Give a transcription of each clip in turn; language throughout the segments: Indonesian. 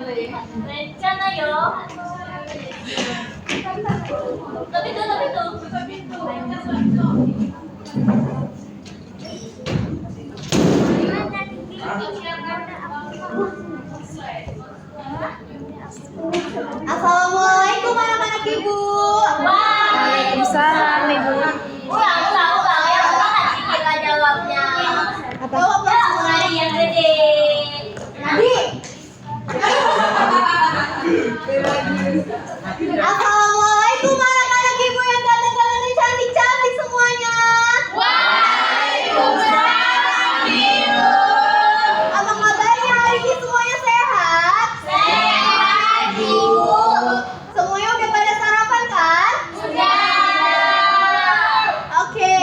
Rencana yo. Tapi itu. Assalamualaikum anak-anak ibu. Waalaikumsalam ibu. Ulang. Yang semangat sih kita jawabnya. Jawab Mulai yang gede. Nadi. Assalamualaikum anak-anak ibu yang ganteng-ganteng dan cantik-cantik semuanya. Waalaikumsalam ibu. Apa kabarnya hari ini semuanya sehat? Sehat ibu. Semuanya udah pada sarapan kan? Sudah. Oke.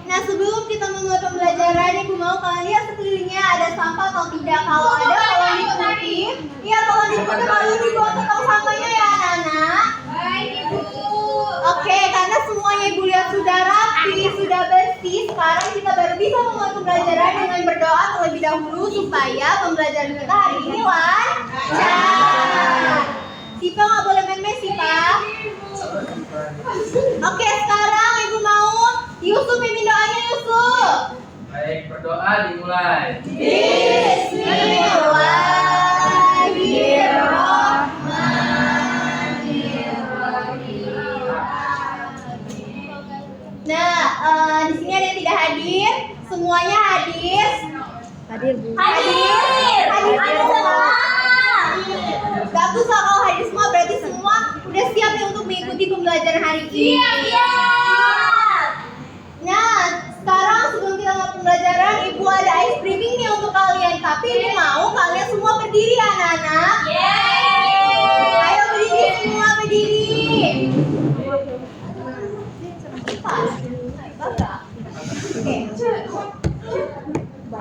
Nah sebelum kita memulai pembelajaran, ibu mau kalian lihat sekelilingnya ada sampah atau tidak. Kalau ada, tolong diikuti. Iya, tolong diikuti lalu dibuang ke tong sampahnya ya anak-anak. Baik ibu. Oke, karena semuanya ibu lihat sudah rapi, sudah bersih. Sekarang kita baru bisa memulai pembelajaran dengan berdoa terlebih dahulu supaya pembelajaran kita hari ini lancar. Sipa nggak boleh main-main, Sipa. Oke, sekarang ibu mau Yusuf mimpin doanya, Yusuf. Baik, berdoa dimulai. Nah, di sini ada yang tidak hadir. Semuanya hadir. Hadir bu. Hadir semua. Bagus lah kalau hadir semua, berarti semua udah siap nih untuk mengikuti pembelajaran hari ini. Siap. Nah, sekarang sebelum kita mulai pembelajaran, ibu ada ice briefing nih untuk kalian. Tapi ibu mau kalian semua berdiri ya anak-anak. Yeay. Ayo berdiri semua, berdiri.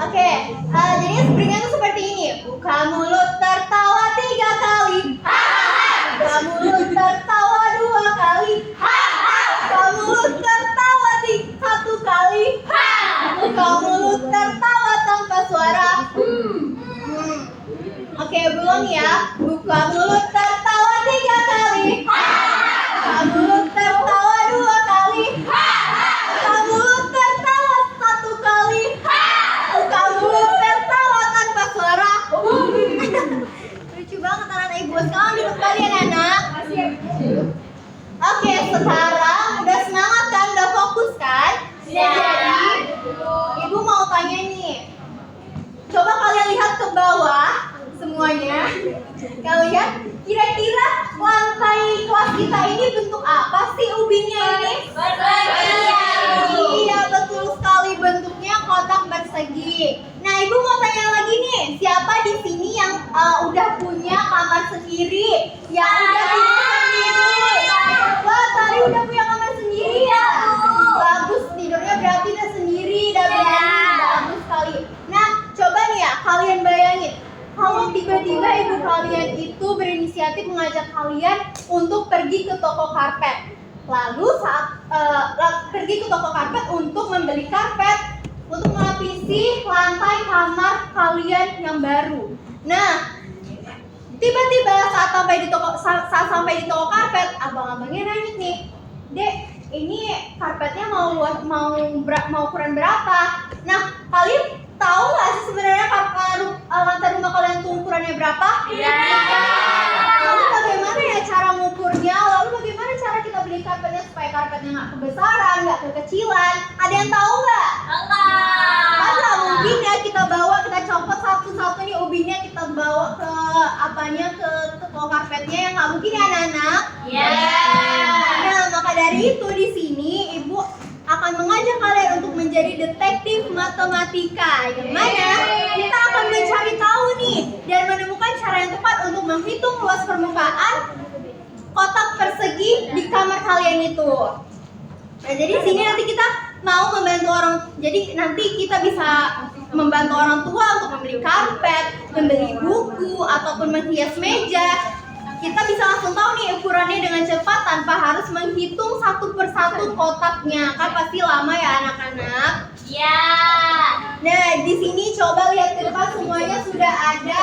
Oke, jadi sebenarnya itu seperti ini. Buka mulut tertawa 3 kali. Buka mulut tertawa 2 kali. Buka mulut tertawa 1 kali. Buka mulut tertawa tanpa suara. Oke, belum ya. Buka mulut tertawa 3 kali. Buka mulut tertawa 2 kali. Buka mulut tertawa 1 kali. Buka mulut tertawa tanpa suara. Lucu banget anak ibu. Sekarang duduk kalian anak. Oke, sekarang udah semangat kan? Udah fokus kan? Jadi ibu mau tanya nih. Coba kalian lihat ke bawah semuanya. Kalian kira-kira lantai kelas kita ini bentuk apa sih ubinnya ini? Iya, betul sekali, bentuknya kotak persegi. Nah, ibu mau tanya lagi nih, siapa di sini yang udah punya kamar sendiri? Yang udah punya sendiri? Wah, tadi udah punya kamar sendiri ya? Bagus, tidurnya berarti udah sendiri, udah berani, bagus sekali. Nah, coba nih ya, kalian bayangin. Kalau tiba-tiba ibu kalian itu berinisiatif mengajak kalian untuk pergi ke toko karpet. Lalu saat pergi ke toko karpet untuk membeli karpet untuk melapisi lantai kamar kalian yang baru. Nah, tiba-tiba saat sampai di toko karpet, abang-abangnya nanya nih, "Dek, ini karpetnya mau ukuran berapa?" Nah, kalian tahu nggak sih sebenarnya lantai rumah kalian tuh ukurannya berapa? Iya. Lalu bagaimana ya cara mengukurnya? Lalu bagaimana cara kita beli karpetnya supaya karpetnya nggak kebesaran, nggak kekecilan? Ada yang tahu nggak? Kan nggak mungkin ya kita copot satu-satu nih ubinnya kita bawa ke ke toko karpetnya, yang nggak mungkin ya anak-anak? Iya. Nah, maka dari itu di sini ibu akan mengajak kalian untuk menjadi detektif matematika, yang mana kita akan mencari tahu nih dan menemukan cara yang tepat untuk menghitung luas permukaan kotak persegi di kamar kalian itu. Nah, jadi di sini nanti kita mau membantu nanti kita bisa membantu orang tua untuk membeli karpet, membeli buku, ataupun menghias meja. Kita bisa langsung tahu nih ukurannya dengan cepat tanpa harus menghitung satu persatu kotaknya. Kan pasti lama ya anak-anak? Iya. Nah, di sini coba lihat ke depan, semuanya sudah ada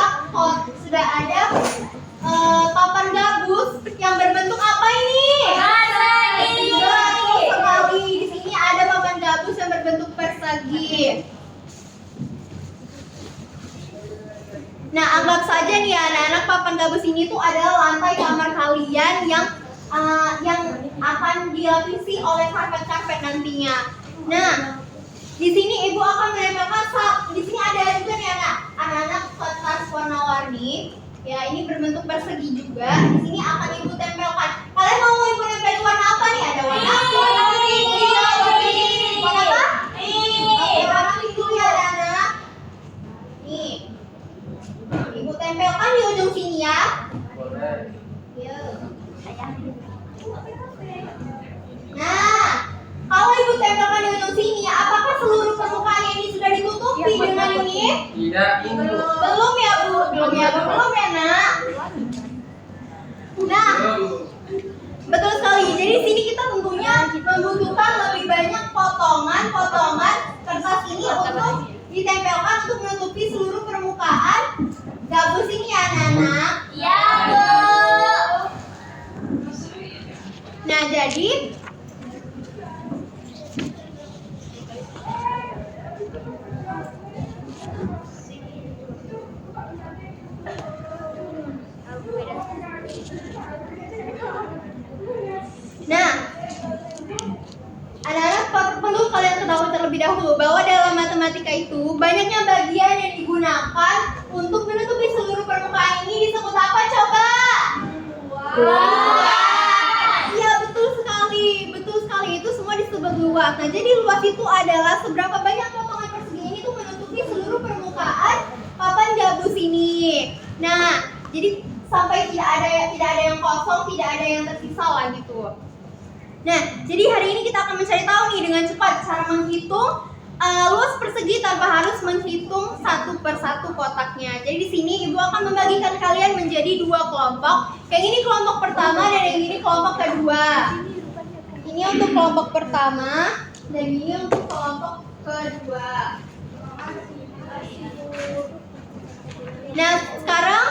ini tuh adalah lantai kamar kalian yang akan dilapisi oleh karpet-karpet nantinya. Nah, di sini ibu akan menempelkan di sini ada juga nih anak-anak kertas warna-warni. Ya, ini berbentuk persegi juga. Di sini akan ibu tempelkan. Kalian mau ibu tempelin warna apa nih? Ada warna pink, hijau, pink. Warna apa? Oke, warna pink dulu ya anak-anak. Nih, ibu tempelkan di ujung sini ya. Boleh. Nah, kalau ibu tempelkan di ujung sini, apakah seluruh permukaan ini sudah ditutupi dengan ini? Tidak, ini. Belum ya Bu, belum ya Nak. Nah, betul sekali. Jadi di sini kita tentunya membutuhkan lebih banyak potongan kertas ini untuk ditempelkan untuk menutupi seluruh permukaan gabus ini ya anak-anak. Ya, Bu. Nah, jadi anak-anak perlu kalian ketahui terlebih dahulu bahwa dalam matematika itu banyaknya bagian yang digunakan untuk menutupi seluruh permukaan ini disebut apa coba? Iya betul sekali itu semua disebut luas. Nah jadi luas itu adalah seberapa banyak potongan persegi ini tuh menutupi seluruh permukaan papan gabus ini. Nah jadi sampai tidak ada yang kosong, tidak ada yang tersisa lah gitu. Nah, jadi hari ini kita akan mencari tahu nih dengan cepat cara menghitung luas persegi tanpa harus menghitung satu persatu kotaknya. Jadi di sini ibu akan membagikan kalian menjadi dua kelompok. Yang ini kelompok pertama dan yang ini kelompok kedua. Ini untuk kelompok pertama dan ini untuk kelompok kedua. Nah, sekarang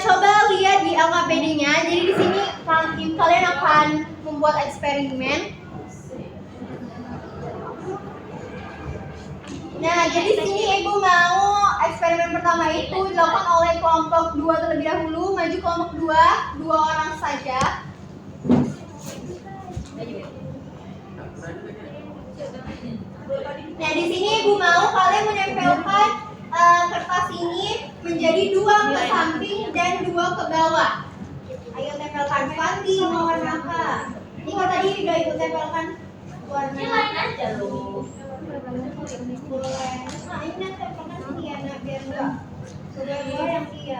coba lihat di LKPD-nya. Jadi di sini kalian akan membuat eksperimen. Nah, jadi sini ibu mau eksperimen pertama itu dilakukan oleh kelompok 2 terlebih dahulu. Maju kelompok 2 orang saja. Nah, di sini ibu mau kalian menempelkan kertas ini menjadi 2 ke samping dan 2 ke bawah. Ayo tempelkan. Fanti mau warna apa? Ini kan tadi udah ibu tempelkan warna. Lain aja lu. Boleh. Nah ini nanti tempelkan sini ya nak biar enggak sudah yang dia.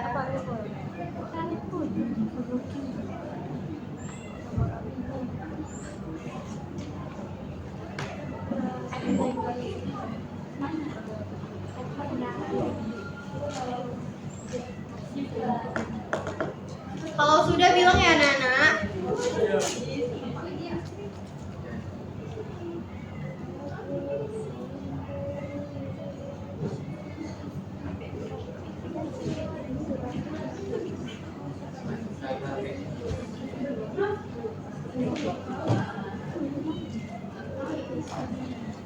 Kalau sudah bilang ya anak-anak.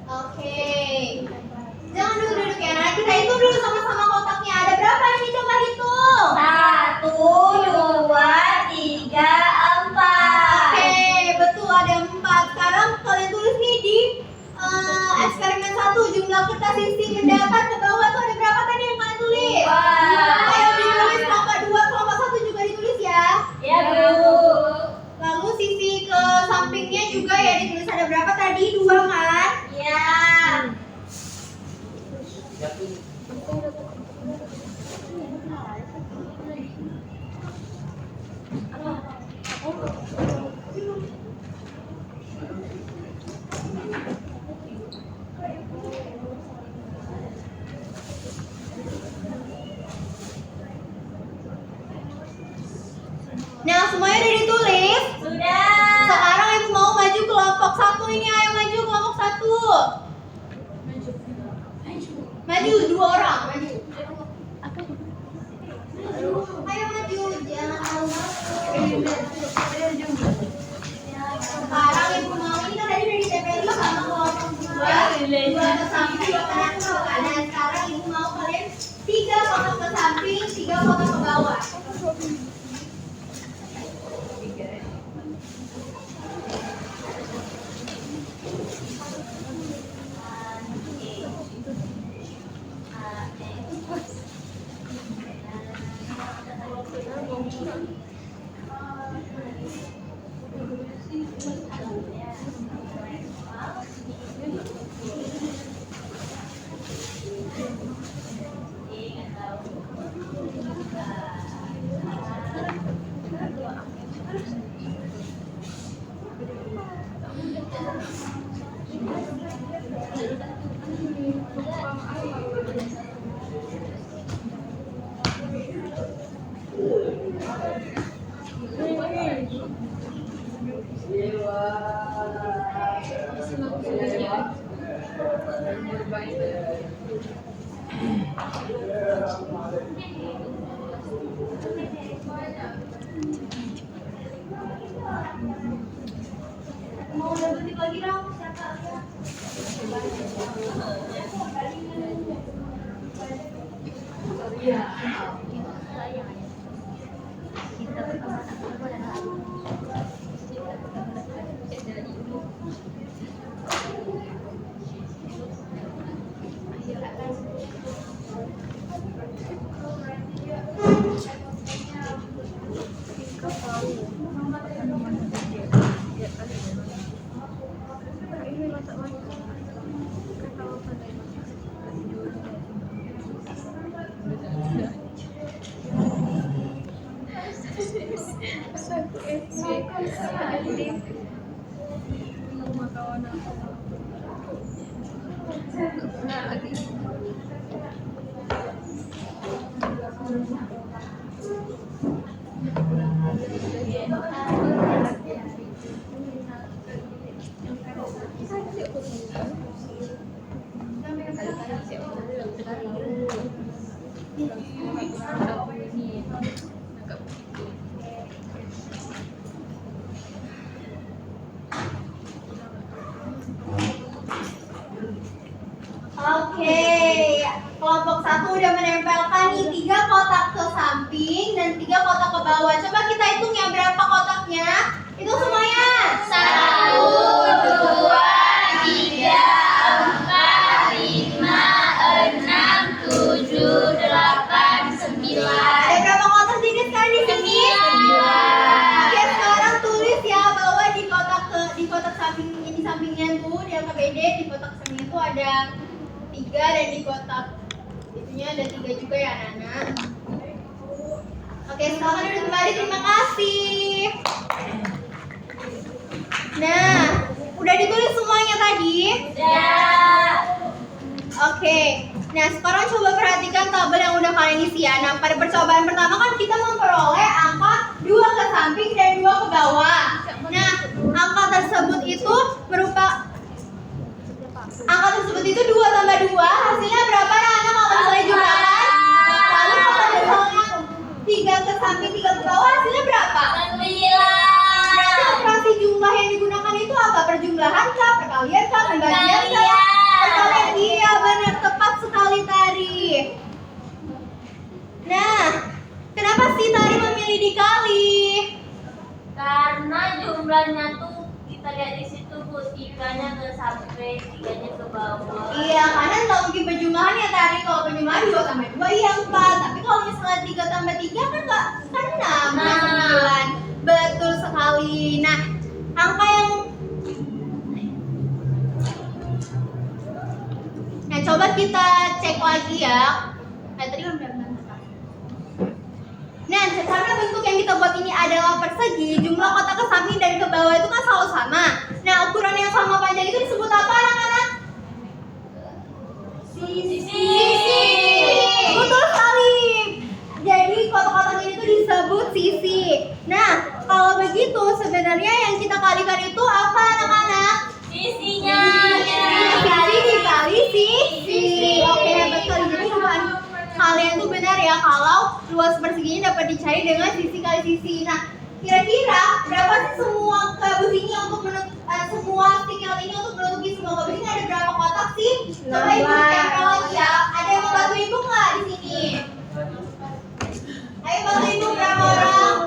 Oke. Jangan duduk ya anak. Kita hitung dulu sama-sama kotaknya. Ada berapa ini coba hitung? 1, 2, 3, 4. Oke, betul ada 4. Sekarang kalian tulis nih di eksperimen 1 jumlah kertas isi mendatar ke bawah tuh ada berapa tadi yang kalian tulis? Ayo ditulis kelompok 2, kelompok 1 juga ditulis ya. Ya, Bu. Lalu sisi ke sampingnya juga ya ditulis ada berapa tadi? 2 kan? Ya. Nah, semuanya udah ditulis? Sudah. Sekarang ibu mau maju kelompok 1 ini, ayo maju kelompok 1. Maju 2 orang, maju. Ayo maju, jangan lama. Sekarang ibu mau ini kan tadi udah ditempelin sama kelompok 2 ke samping, 2 ke kanan. Sekarang ibu mau kalian 3 kotak ke samping, 3 kotak ke bawah. Mau debat lagi dong siapa? Oke, kelompok 1 udah menempelkan nih 3 kotak ke samping dan 3 kotak ke bawah. Coba kita hitung ya berapa kotaknya. Itu semuanya. 1, 2, 3, 4, 5, 6, 7, 8, 9. Ada berapa kotak jadi sekarang di sini? 9. Oke, sekarang tulis ya bahwa di kotak samping ini sampingnya tuh di angka BD di kotak sampingnya tuh ada 3 dan di kotak itunya ada 3 juga ya anak-anak. Oke, silakan duduk kembali. Terima kasih. Nah, udah ditulis semuanya tadi? Udah. Oke. Nah, sekarang coba perhatikan tabel yang udah kalian isi ya. Nah, pada percobaan pertama kan kita memperoleh angka 2 ke samping dan 2 ke bawah. Nah, angka tersebut itu itu 2 tambah 2 hasilnya berapa anak-anak kalau misalnya jumlahkan? Lalu kalau misalnya 3 ke samping 3 ke bawah hasilnya berapa? 9. Berarti operasi jumlah yang digunakan itu apa? Perjumlahan kah? Perkalian kah? Pembagian kah? Perkalian. Iya, benar, tepat sekali Tari. Nah, kenapa sih Tari memilih dikali? Karena jumlahnya tuh kita lihat di situ Bu, 3-nya ke sampai 3-nya ke bawah. Iya, karena nggak mungkin perjumlahan ya Tari. Kalau perjumlahan 2 tambah 2 iya 4. Tapi kalau misalnya 3 tambah 3 kan nggak kan 6 9. Betul sekali. Nah, angka yang Nah, coba kita cek lagi ya. Tadi kan udah benar. Nah, karena bentuk yang kita buat ini adalah persegi, jumlah kotak ke samping dan ke bawah itu kan selalu sama. Nah, ukuran yang sama panjang itu disebut apa anak-anak? Sisi. Betul sekali. Jadi kotak-kotak ini tuh disebut sisi. Nah, kalau begitu sebenarnya yang kita kalikan itu apa anak-anak? Sisinya. Sisi dikali sisi. Oke, hebat sekali. Jadi bukan kalian tuh benar ya kalau luas perseginya dapat dicari dengan sisi kali sisi. Nah, kira-kira berapa sih semua gabus ini untuk semua stiker ini untuk menutupi semua gabus ini ada berapa kotak sih? Coba ibu tempel lagi ya. Ada yang mau bantu ibu nggak di sini? Ayo bantu ibu berapa orang?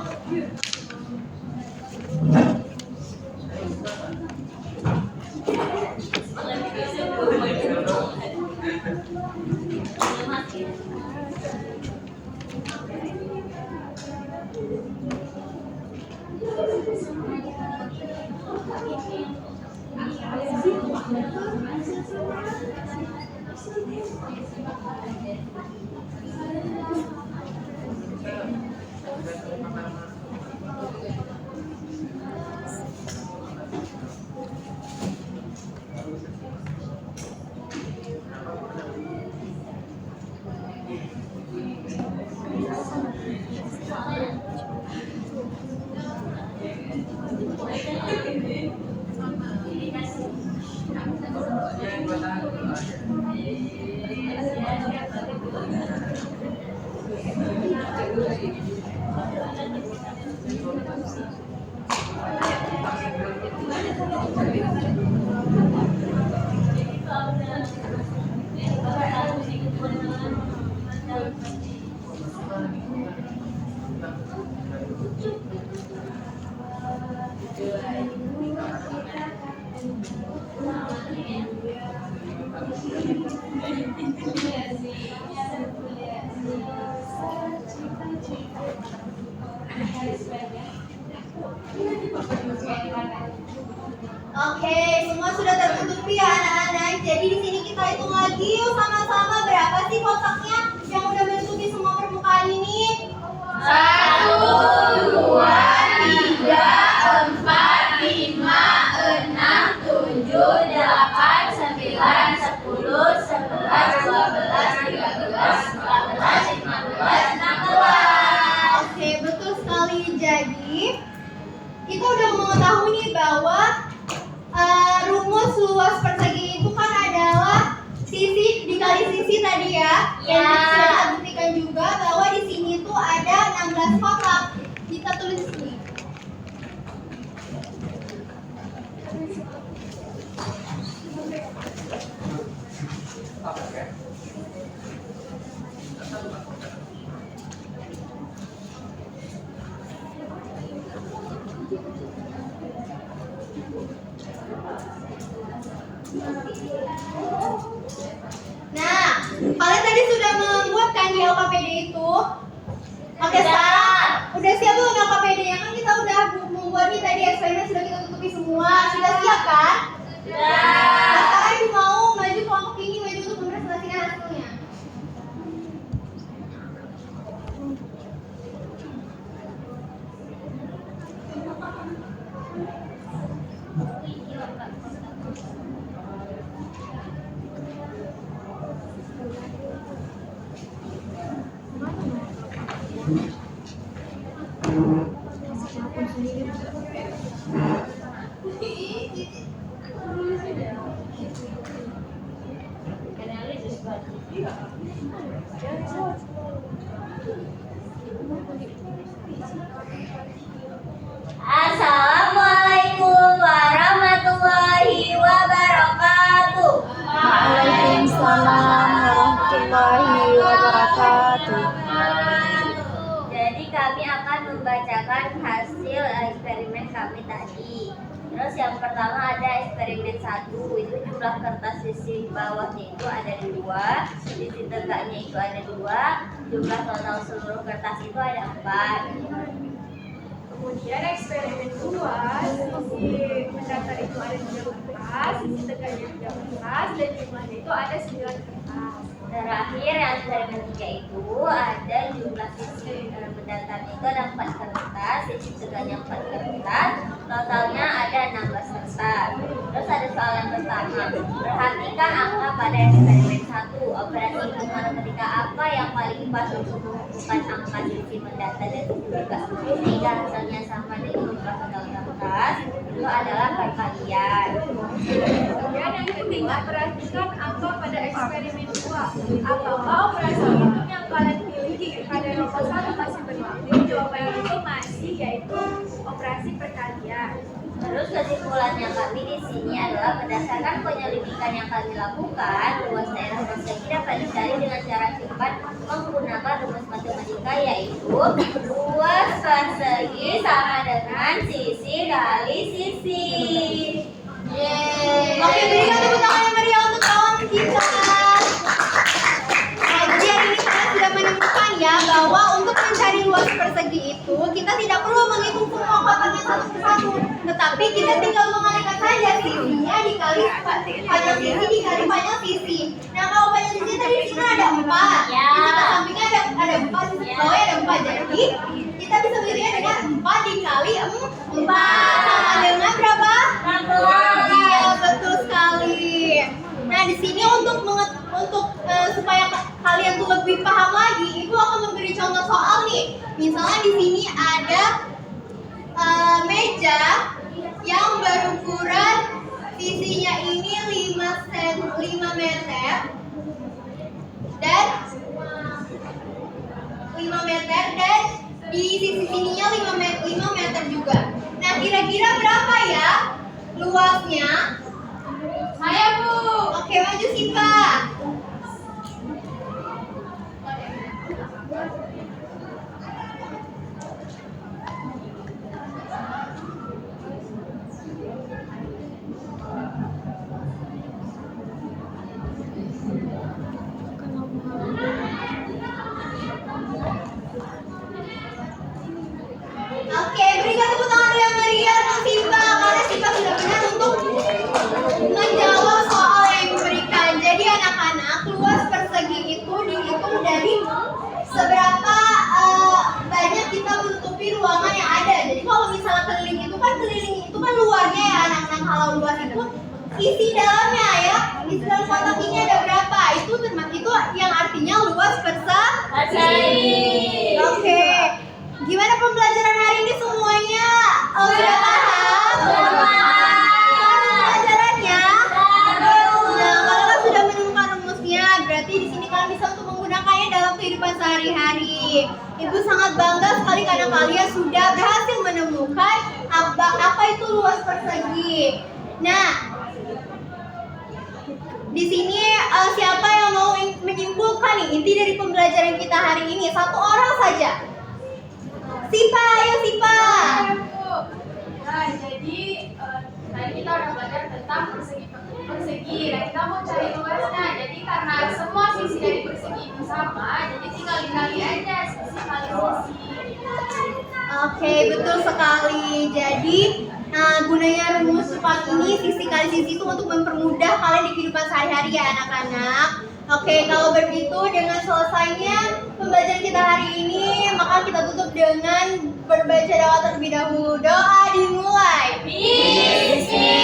Oke, semua sudah tertutupi ya anak-anak. Jadi di sini kita hitung lagi yuk sama-sama berapa sih kotaknya yang udah menutupi semua permukaan ini? 1, 2, 3, 4, 5, 6, 7, 8, 9, 10, 11, 12, 13, 14, 15, 16, 17, 18, 19, 20, 16. Oke, betul sekali. Jadi kita udah mengetahui nih bahwa rumus luas persegi itu kan adalah sisi dikali sisi tadi ya. Ya. Dan sudah kita buktikan juga bahwa di sini tuh ada 16 kotak. Kita tulis di sini. Nah, kalian tadi sudah membuat kan di LKPD itu? Oke, sekarang udah siap belum LKPD-nya? Kan kita udah membuat nih tadi eksperimen sudah kita tutupi semua. Sudah siap kan? Nah, sekarang ibu mau maju kelompok ini maju untuk mempresentasikan hasilnya. Assalamualaikum warahmatullahi wabarakatuh. Waalaikumsalam warahmatullahi wabarakatuh. Jadi kami akan membacakan hasil eksperimen kami tadi. Terus yang pertama ada eksperimen 1, itu jumlah kertas sisi bawahnya itu ada 2, sisi tegaknya itu ada 2, jumlah total seluruh kertas itu ada 4. Kemudian eksperimen 2, sisi mendatar itu ada 3 kertas, sisi tegaknya 3 kertas, dan jumlahnya itu ada 9 kertas. Terakhir yang eksperimen 3 itu ada jumlah sisi mendatarnya itu ada 4 kertas, sisi tegaknya 4 kertas, totalnya ada 16 kertas. Terus ada soal yang pertama, perhatikan angka pada eksperimen 1. Operasi hitungan ketika apa yang paling pas untuk mengumpulkan angka sisi mendatar dan sisi tegak sehingga hasilnya sama dengan jumlah total kertas itu adalah perkalian. Kemudian yang ketiga, perhatikan angka pada eksperimen 2. Apakah operasi hitung yang kalian miliki pada nomor 1 masih berlaku? Jawabannya itu masih, yaitu operasi perkalian. Terus kesimpulannya kami di sini adalah berdasarkan penyelidikan yang kami lakukan, luas daerah persegi dapat dicari dengan cara cepat menggunakan rumus matematika, yaitu luas persegi sama dengan sisi kali sisi. Yeay. Oke, berikan tepuk tangan yang meriah untuk kawan kita. Nah, jadi hari ini kalian sudah menemukan ya bahwa untuk mencari luas persegi itu sisinya dikali panjang sisi dikali panjang sisi. Nah kalau panjang sisi tadi di sini ada 4, Ya. di sebelah sampingnya ada 4, di sebelah bawahnya ada 4. Jadi kita bisa berdiri dengan 4 dikali 4 sama dengan berapa? 16. Iya betul sekali. Nah di sini untuk supaya kalian tuh lebih paham lagi, ibu akan memberi contoh soal nih. Misalnya di sini ada meja yang berukuran sisinya ini 5 meter dan 5 meter dan di sisi sininya 5 meter juga. Nah kira-kira berapa ya luasnya? Saya Bu. Oke maju Siva. Oke, berikan tepuk tangan yang meriah untuk Siva karena Siva sudah benar untuk menjawab soal yang diberikan. Jadi anak-anak, luas persegi itu dihitung dari seberapa banyak kita menutupi ruangan yang ada. Jadi kalau misalnya keliling itu kan luarnya ya anak-anak. Kalau luas itu isi dalamnya ya. Isi dalam kotak ini ada berapa? Itu yang artinya luas persegi. Oke. Gimana pembelajaran hari ini semuanya? Oh, sudah paham? Pembelajarannya? Nah, kalau kalian sudah menemukan rumusnya, berarti di sini kalian bisa untuk menggunakannya dalam kehidupan sehari-hari. Ibu sangat bangga sekali karena kalian sudah berhasil menemukan apa itu luas persegi. Nah, di sini siapa yang mau menyimpulkan nih inti dari pembelajaran kita hari ini? Satu orang saja. Sipa, ayo Sipa. Nah, jadi tadi kita udah belajar tentang persegi. Nah, kita mau cari luasnya. Jadi karena semua sisi dari persegi itu sama, jadi tinggal dikali aja sisi kali sisi. Oke, betul sekali. Jadi gunanya rumus cepat ini sisi kali sisi itu untuk mempermudah kalian di kehidupan sehari-hari ya anak-anak. Oke, kalau begitu dengan selesainya pembelajaran kita hari ini, maka kita tutup dengan berbaca doa terlebih dahulu. Doa dimulai. Bismillah.